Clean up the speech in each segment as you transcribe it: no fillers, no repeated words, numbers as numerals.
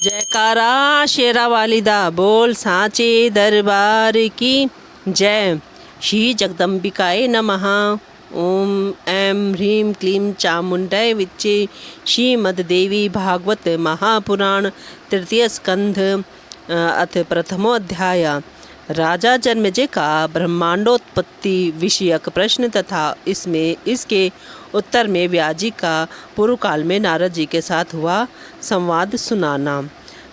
जयकारा शेरा वालिदा बोल साचे दरबार की जय। श्री जगदम्बिकाय नमः। ओम ऐं ह्रीं क्लीं चामुण्डाय विच्चे। श्रीमद्देवी भागवत महापुराण तृतीय स्कंध अथ प्रथमोध्याय। राजा जन्मेजय का ब्रह्मांडोत्पत्ति विषयक प्रश्न तथा इसके उत्तर में व्यास जी का पूर्व काल में नारद जी के साथ हुआ संवाद सुनाना।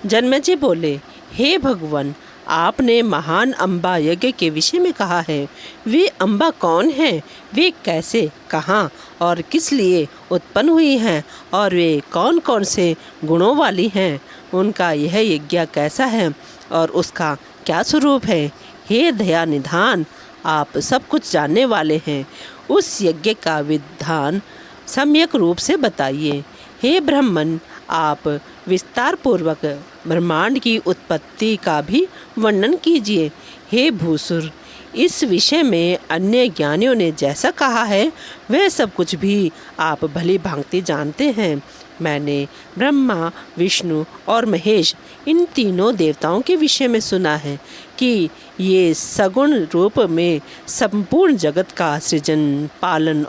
जन्मेजय बोले, हे भगवान, आपने महान अम्बा यज्ञ के विषय में कहा है। वे अम्बा कौन है? वे कैसे, कहाँ और किस लिए उत्पन्न हुई हैं और वे कौन कौन से गुणों वाली हैं? उनका यह यज्ञ कैसा है और उसका क्या स्वरूप है? हे दया निधान, आप सब कुछ जानने वाले हैं, उस यज्ञ का विधान सम्यक रूप से बताइए। हे ब्राह्मण, आप विस्तार पूर्वक ब्रह्मांड की उत्पत्ति का भी वर्णन कीजिए। हे भूसुर, इस विषय में अन्य ज्ञानियों ने जैसा कहा है वह सब कुछ भी आप भली भांति जानते हैं। मैंने ब्रह्मा, विष्णु और महेश इन तीनों देवताओं के विषय में सुना है कि ये सगुण रूप में संपूर्ण जगत का सृजन, पालन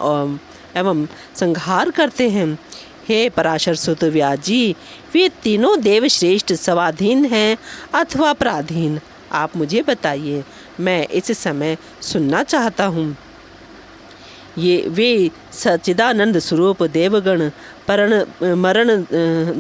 एवं संहार करते हैं। हे पराशर सुत व्यास जी, वे तीनों देव श्रेष्ठ स्वाधीन हैं अथवा पराधीन? आप मुझे बताइए, मैं इस समय सुनना चाहता हूँ। ये वे सच्चिदानंद स्वरूप देवगण मरण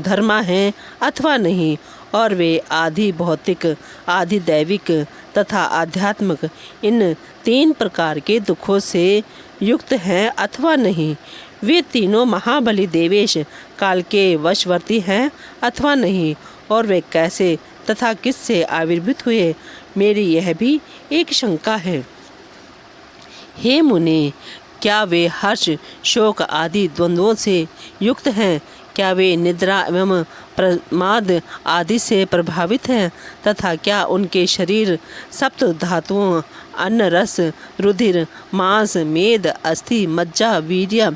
धर्मा हैं अथवा नहीं, और वे आदि भौतिक, आदि दैविक तथा आध्यात्मिक इन तीन प्रकार के दुखों से युक्त हैं अथवा नहीं। वे तीनों महाबली देवेश काल के वशवर्ती हैं अथवा नहीं, और वे कैसे तथा किससे आविर्भूत हुए, मेरी यह भी एक शंका है। हे मुनि, क्या वे हर्ष, शोक आदि द्वंद्वों से युक्त हैं? क्या वे निद्रा एवं प्रमाद आदि से प्रभावित हैं? तथा क्या उनके शरीर सप्त धातुओं अन्न, रस, रुधिर, मांस, मेद, अस्थि, मज्जा, वीर्य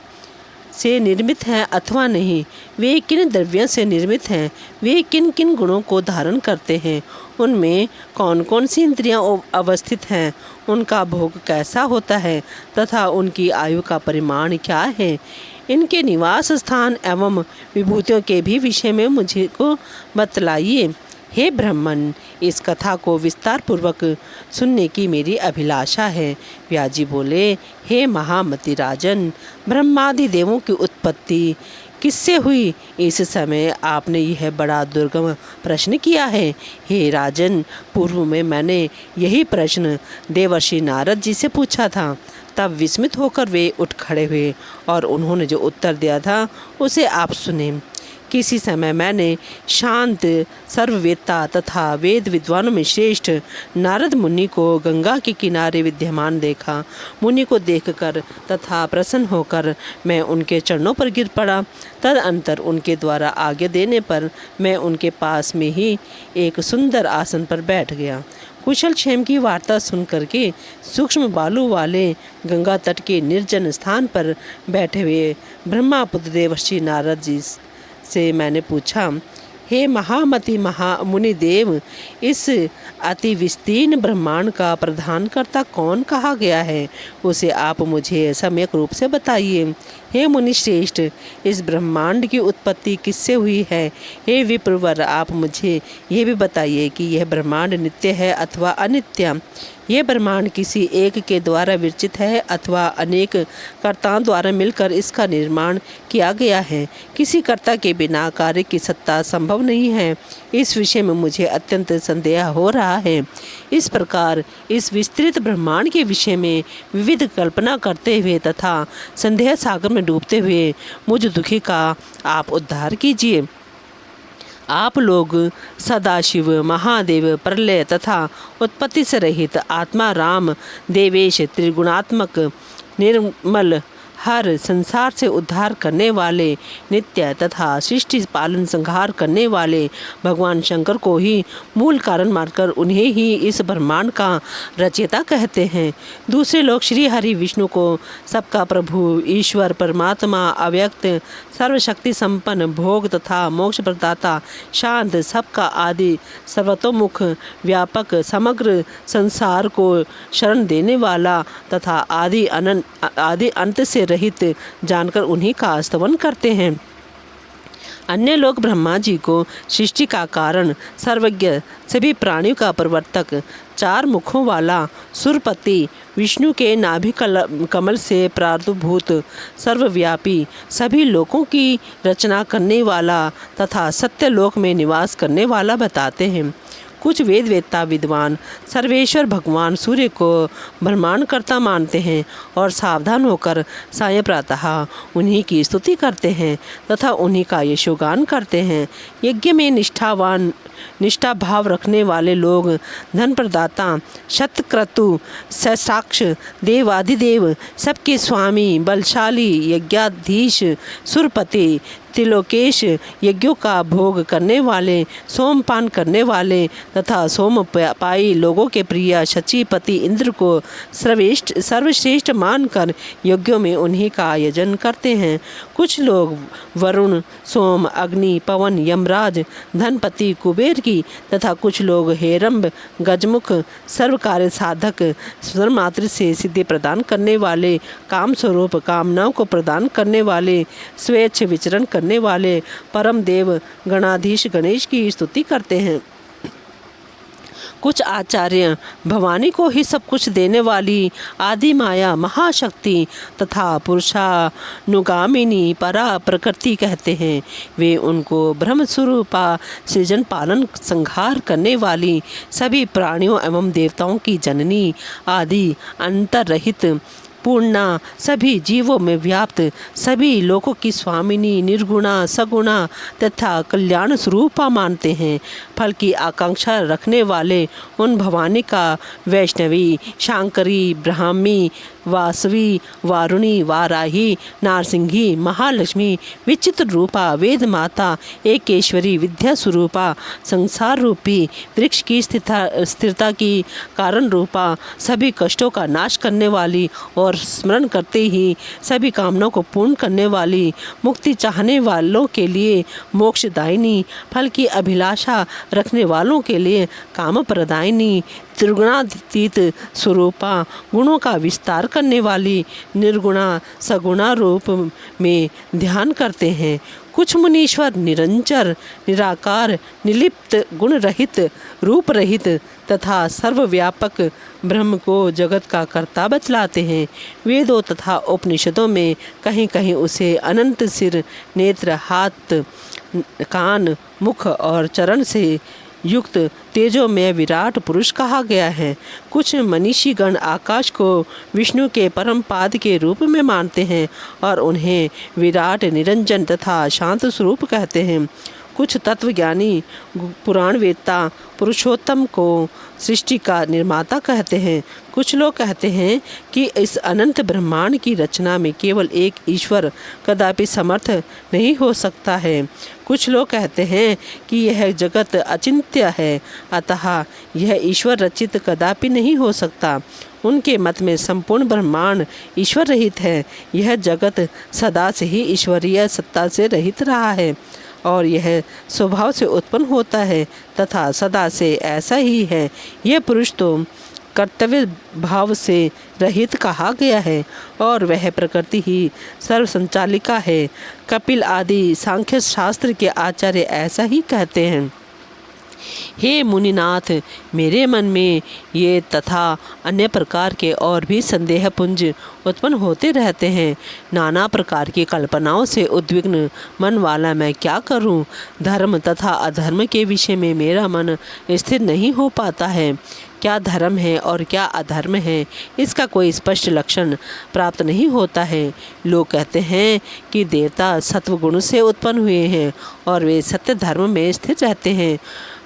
से निर्मित हैं अथवा नहीं? वे किन द्रव्यों से निर्मित हैं? वे किन किन गुणों को धारण करते हैं? उनमें कौन कौन सी इंद्रियां अवस्थित हैं? उनका भोग कैसा होता है तथा उनकी आयु का परिमाण क्या है? इनके निवास स्थान एवं विभूतियों के भी विषय में मुझे को बतलाइए। हे ब्राह्मण, इस कथा को विस्तार पूर्वक सुनने की मेरी अभिलाषा है। व्यास जी बोले, हे महामति राजन, ब्रह्मादि देवों की उत्पत्ति किससे हुई? इस समय आपने यह बड़ा दुर्गम प्रश्न किया है। हे राजन, पूर्व में मैंने यही प्रश्न देवर्षि नारद जी से पूछा था। तब विस्मित होकर वे उठ खड़े हुए और उन्होंने जो उत्तर दिया था उसे आप सुने। किसी समय मैंने शांत, सर्ववेत्ता तथा वेद विद्वानों में श्रेष्ठ नारद मुनि को गंगा के किनारे विद्यमान देखा। मुनि को देखकर तथा प्रसन्न होकर मैं उनके चरणों पर गिर पड़ा। तदनंतर उनके द्वारा आज्ञा देने पर मैं उनके पास में ही एक सुंदर आसन पर बैठ गया। कुशल क्षेम की वार्ता सुन करके सूक्ष्म बालू वाले गंगा तट के निर्जन स्थान पर बैठे हुए ब्रह्मापुत्र देवर्षि नारद जी से मैंने पूछा, हे महामति मुनि देव, इस अति विस्तीर्ण ब्रह्मांड का प्रधानकर्ता कौन कहा गया है? उसे आप मुझे सम्यक रूप से बताइए। हे मुनि श्रेष्ठ, इस ब्रह्मांड की उत्पत्ति किससे हुई है? हे विप्रवर, आप मुझे ये भी बताइए कि यह ब्रह्मांड नित्य है अथवा अनित्य? यह ब्रह्मांड किसी एक के द्वारा विरचित है अथवा अनेक कर्ताओं द्वारा मिलकर इसका निर्माण किया गया है? किसी कर्ता के बिना कार्य की सत्ता संभव नहीं है। इस विषय में मुझे अत्यंत संदेह हो रहा है। इस प्रकार इस विस्तृत ब्रह्मांड के विषय में विविध कल्पना करते हुए तथा संदेह सागर में डूबते हुए मुझ दुखी का आप उद्धार कीजिए। आप लोग सदाशिव, महादेव, प्रलय तथा उत्पत्ति से रहित आत्मा, राम, देवेश, त्रिगुणात्मक, निर्मल, हर संसार से उद्धार करने वाले, नित्य तथा सृष्टि पालन संहार करने वाले भगवान शंकर को ही मूल कारण मानकर उन्हें ही इस ब्रह्मांड का रचयिता कहते हैं। दूसरे लोग श्री हरि विष्णु को सबका प्रभु, ईश्वर, परमात्मा, अव्यक्त, सर्वशक्ति संपन्न, भोग तथा मोक्ष प्रदाता, शांत, सबका आदि, सर्वतोमुख, व्यापक, समग्र संसार को शरण देने वाला तथा आदि अंत से रहित जानकर उन्हीं का स्तवन करते हैं। अन्य लोग ब्रह्मा जी को सृष्टि का कारण, सर्वज्ञ, सभी प्राणियों का प्रवर्तक, चार मुखों वाला, सुरपति, विष्णु के नाभि कमल से प्रादुर्भूत, सर्वव्यापी, सभी लोकों की रचना करने वाला तथा सत्यलोक में निवास करने वाला बताते हैं। कुछ वेदवेत्ता विद्वान सर्वेश्वर भगवान सूर्य को ब्रह्मांडकर्ता मानते हैं और सावधान होकर साय प्रातः उन्हीं की स्तुति करते हैं तथा उन्हीं का यशोगान करते हैं। यज्ञ में निष्ठा भाव रखने वाले लोग धन प्रदाता, शतक्रतु, साक्ष, देवाधिदेव, सबके स्वामी, बलशाली, यज्ञाधीश, सुरपति, त्रिलोकेश, यज्ञों का भोग करने वाले, सोमपान करने वाले तथा सोमपाई लोगों के प्रिय शचीपति इंद्र को सर्वश्रेष्ठ मानकर यज्ञों में उन्हीं का यजन करते हैं। कुछ लोग वरुण, सोम, अग्नि, पवन, यमराज, धनपति, कुबेर की तथा कुछ लोग हेरंब, गजमुख, सर्वकार्य साधक, सर्वमात्र से सिद्धि प्रदान करने वाले, काम स्वरूप कामनाओं को प्रदान करने वाले, स्वेच्छ विचरण करने वाले परम देव गणाधीश गणेश की स्तुति करते हैं। कुछ आचार्य भवानी को ही सब कुछ देने वाली आदि माया, महाशक्ति तथा पुरुषानुगामिनी परा प्रकृति कहते हैं। वे उनको ब्रह्म स्वरूपा, सृजन पालन संहार करने वाली, सभी प्राणियों एवं देवताओं की जननी, आदि अंतरहित, पूर्णा, सभी जीवों में व्याप्त, सभी लोकों की स्वामिनी, निर्गुणा, सगुणा तथा कल्याण स्वरूपा मानते हैं। फल की आकांक्षा रखने वाले उन भवानी का वैष्णवी, शांकरी, ब्राह्मी, वासवी, वारुणी, वाराही, नारसिंही, महालक्ष्मी, विचित्र रूपा, वेद माता, एकेश्वरी, विद्या स्वरूपा, संसार रूपी वृक्ष की स्थिरता की कारण रूपा, सभी कष्टों का नाश करने वाली और स्मरण करते ही सभी कामनाओं को पूर्ण करने वाली, मुक्ति चाहने वालों के लिए मोक्षदायिनी, फल की अभिलाषा रखने वालों के लिए काम प्रदायिनी, त्रिगुणातीत स्वरूपा, गुणों का विस्तार करने वाली, निर्गुणा सगुणा रूप में ध्यान करते हैं। कुछ मुनीश्वर निरंजर, निराकार, निलिप्त, गुण रहित, रूप रहित तथा सर्वव्यापक ब्रह्म को जगत का कर्ता बतलाते हैं। वेदों तथा उपनिषदों में कहीं कहीं उसे अनंत सिर, नेत्र, हाथ, कान, मुख और चरण से युक्त तेजोमय विराट पुरुष कहा गया है। कुछ मनीषी गण आकाश को विष्णु के परम पाद के रूप में मानते हैं और उन्हें विराट, निरंजन तथा शांत स्वरूप कहते हैं। कुछ तत्वज्ञानी पुराणवेत्ता पुरुषोत्तम को सृष्टि का निर्माता कहते हैं। कुछ लोग कहते हैं कि इस अनंत ब्रह्मांड की रचना में केवल एक ईश्वर कदापि समर्थ नहीं हो सकता है। कुछ लोग कहते हैं कि यह जगत अचिंत्य है, अतः यह ईश्वर रचित कदापि नहीं हो सकता। उनके मत में संपूर्ण ब्रह्मांड ईश्वर रहित है। यह जगत सदा से ही ईश्वरीय सत्ता से रहित रहा है और यह स्वभाव से उत्पन्न होता है तथा सदा से ऐसा ही है। यह पुरुष तो कर्तव्य भाव से रहित कहा गया है और वह प्रकृति ही सर्वसंचालिका है। कपिल आदि सांख्य शास्त्र के आचार्य ऐसा ही कहते हैं। हे मुनिनाथ, मेरे मन में ये तथा अन्य प्रकार के और भी संदेह पुंज उत्पन्न होते रहते हैं। नाना प्रकार की कल्पनाओं से उद्विग्न मन वाला मैं क्या करूं? धर्म तथा अधर्म के विषय में मेरा मन स्थिर नहीं हो पाता है। क्या धर्म है और क्या अधर्म है, इसका कोई स्पष्ट लक्षण प्राप्त नहीं होता है। लोग कहते हैं कि देवता सत्व गुण से उत्पन्न हुए हैं और वे सत्य धर्म में स्थिर रहते हैं।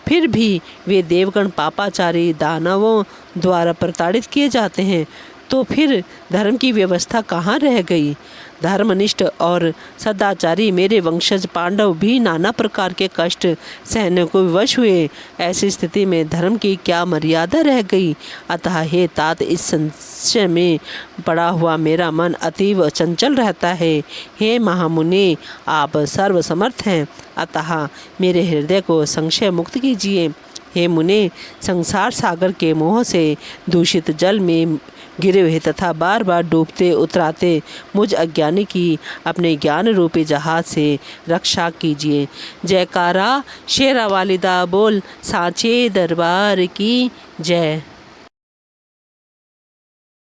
फिर भी वे देवगण पापाचारी दानवों द्वारा प्रताड़ित किए जाते हैं। तो फिर धर्म की व्यवस्था कहाँ रह गई। धर्मनिष्ठ और सदाचारी मेरे वंशज पांडव भी नाना प्रकार के कष्ट सहने को विवश हुए। ऐसी स्थिति में धर्म की क्या मर्यादा रह गई। अतः हे तात, इस संशय में पड़ा हुआ मेरा मन अतीव चंचल रहता है। हे महामुनि, आप सर्वसमर्थ हैं, अतः मेरे हृदय को संशय मुक्त कीजिए। हे मुने, संसार सागर के मोह से दूषित जल में गिरे हुए तथा बार बार डूबते उतराते मुझ अज्ञानी की अपने ज्ञान रूपी जहाज से रक्षा कीजिए। जयकारा शेरा वालिदा बोल साचे दरबार की जय।